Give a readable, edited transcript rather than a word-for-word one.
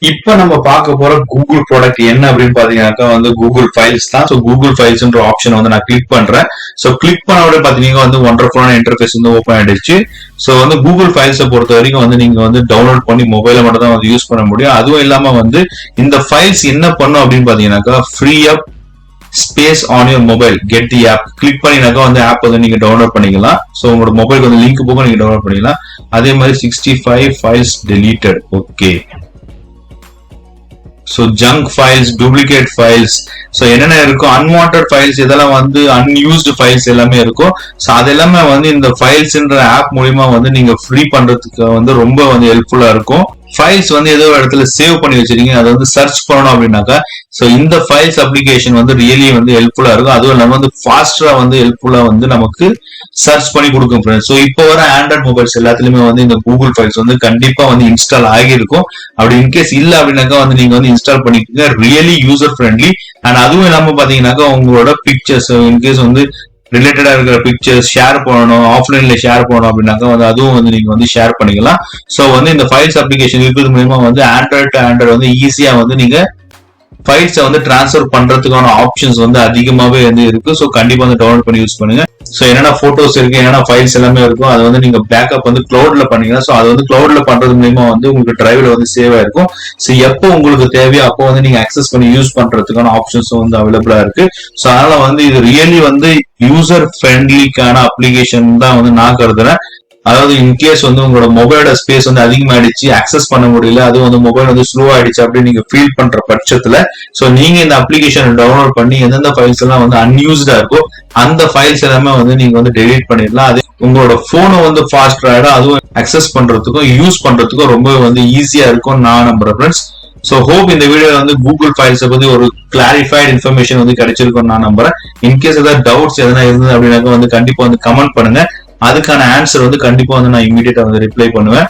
இப்ப நம்ம பார்க்க போற கூகுள் ப்ராடக்ட் என்ன அப்படின்னு பாத்தீங்கன்னாக்கா வந்து கூகுள் ஃபைல்ஸ் தான். ஸோ கூகுள் ஃபைல்ஸ்ன்ற ஆப்ஷன் வந்து நான் கிளிக் பண்றேன். ஸோ கிளிக் பண்ண உடனே பாத்தீங்கன்னா வந்து ஒண்டர்ஃபுல்லான இன்டர்ஃபேஸ் வந்து ஓப்பன் ஆயிடுச்சு. ஸோ வந்து கூகுள் ஃபைல்ஸை பொறுத்த வரைக்கும் வந்து நீங்க வந்து டவுன்லோட் பண்ணி மொபைல மட்டும் தான் வந்து யூஸ் பண்ண முடியும். அதுவும் இல்லாம வந்து இந்த ஃபைல்ஸ் என்ன பண்ணும் அப்படின்னு பாத்தீங்கன்னாக்கா free up space on your mobile get the app click பண்ணினாக்கா வந்து ஆப் வந்து நீங்க டவுன்லோட் பண்ணிக்கலாம். ஸோ உங்களோட மொபைலுக்கு வந்து லிங்க் போக நீங்க டவுன்லோட் பண்ணிக்கலாம். அதே மாதிரி 65 files deleted. Okay, so junk files, duplicate files, so என்னென்ன இருக்கும், அன்வான்ட் ஃபைல்ஸ், இதெல்லாம் வந்து அன்யூஸ்டு ஃபைல்ஸ் எல்லாமே இருக்கும். ஸோ அது எல்லாமே வந்து இந்த ஃபைல்ஸ்ன்ற ஆப் மூலியமா வந்து நீங்க ஃப்ரீ பண்றதுக்கு வந்து ரொம்ப வந்து ஹெல்ப்ஃபுல்லா இருக்கும். ஃபைல்ஸ் வந்து ஏதோ ஒரு இடத்துல சேவ் பண்ணி வச்சிருக்கீங்க, அதை வந்து சர்ச் பண்ணணும் அப்படின்னாக்கா ஸோ இந்த ஃபைல்ஸ் அப்ளிகேஷன் வந்து ரியலி வந்து ஹெல்ப்ஃபுல்லா இருக்கும். அதுவும் இல்லாம வந்து ஃபாஸ்டரா வந்து ஹெல்ப்ஃபுல்லா வந்து நமக்கு சர்ச் பண்ணி கொடுக்கும் ஃப்ரெண்ட்ஸ். ஸோ இப்போ வர ஆண்ட்ராய்ட் மொபைல்ஸ் எல்லாத்துலயுமே வந்து இந்த கூகுள் ஃபைல்ஸ் வந்து கண்டிப்பா வந்து இன்ஸ்டால் ஆகியிருக்கும். அப்படி இன்கேஸ் இல்ல அப்படின்னாக்கா வந்து நீங்க வந்து இன்ஸ்டால் பண்ணிக்கோங்க. Really user friendly. அண்ட் அதுவும் இல்லாம பாத்தீங்கன்னாக்கா உங்களோட பிக்சர்ஸ் இன்கேஸ் வந்து ரிலேட்டடா இருக்கிற பிக்சர்ஸ் ஷேர் பண்ணணும், ஆஃப்லைன்ல ஷேர் பண்ணணும் அப்படின்னாக்கா வந்து அதுவும் வந்து நீங்க வந்து ஷேர் பண்ணிக்கலாம். ஸோ வந்து இந்த ஃபைல்ஸ் அப்ளிகேஷன் இருக்கிறது மூலமா வந்து ஆண்ட்ராய்டு வந்து ஈஸியா வந்து நீங்க ஃபைல்ஸை வந்து டிரான்ஸ்ஃபர் பண்றதுக்கான ஆப்ஷன்ஸ் வந்து அதிகமாவே வந்து இருக்கு. ஸோ கண்டிப்பா வந்து டவுன்லோட் பண்ணி யூஸ் பண்ணுங்க. ஸோ என்னென்ன போட்டோஸ் இருக்கு, என்னென்ன ஃபைல்ஸ் எல்லாமே இருக்கும், அது வந்து நீங்க பேக்கப் வந்து கிளவுட்ல பண்ணீங்கன்னா ஸோ அது வந்து கிளவுட்ல பண்றது மூலமா வந்து உங்களுக்கு டிரைவ்ல வந்து சேவ் ஆயிருக்கும். ஸோ எப்போ உங்களுக்கு தேவையோ அப்போ வந்து நீங்க அக்சஸ் பண்ணி யூஸ் பண்றதுக்கான ஆப்ஷன்ஸும் வந்து அவைலபிளா இருக்கு. ஸோ அதனால வந்து இது ரியலி வந்து யூசர் ஃப்ரெண்ட்லிக்கான அப்ளிகேஷன் தான் வந்து நான் கருதுறேன். அதாவது இன்கேஸ் வந்து உங்களோட மொபைலோட ஸ்பேஸ் வந்து அதிகமாயிடுச்சு, அக்சஸ் பண்ண முடியல, அது வந்து மொபைல் வந்து ஸ்லோ ஆயிடுச்சு அப்படின்னு நீங்க ஃபீல் பண்ற பட்சத்துல சோ நீங்க இந்த அப்ளிகேஷன் டவுன்லோட் பண்ணி எந்தெந்த ஃபைல்ஸ் எல்லாம் வந்து அன்யூஸ்டா இருக்கோ அந்த ஃபைல்ஸ் எல்லாமே வந்து நீங்க வந்து டெலீட் பண்ணிடலாம். அது உங்களோட போனை வந்து ஃபாஸ்ட் ஆயிடும். அதுவும் அக்சஸ் பண்றதுக்கும் யூஸ் பண்றதுக்கும் ரொம்ப வந்து ஈஸியா இருக்கும் நான் நம்புறேன் ஃப்ரெண்ட்ஸ். ஸோ ஹோப் இந்த வீடியோ வந்து கூகுள் ஃபைல்ஸை பத்தி ஒரு கிளாரிஃபைட் இன்ஃபர்மேஷன் வந்து கிடைச்சிருக்கும் நான் நம்புறேன். இன்கேஸ் ஏதாவது டவுட்ஸ் எதனா இருந்தது அப்படின்னாக்க வந்து கண்டிப்பா வந்து கமெண்ட் பண்ணுங்க. அதுக்கான ஆன்சர் வந்து கண்டிப்பா வந்து நான் இமீடியட்டா வந்து ரிப்ளை பண்ணுவேன்.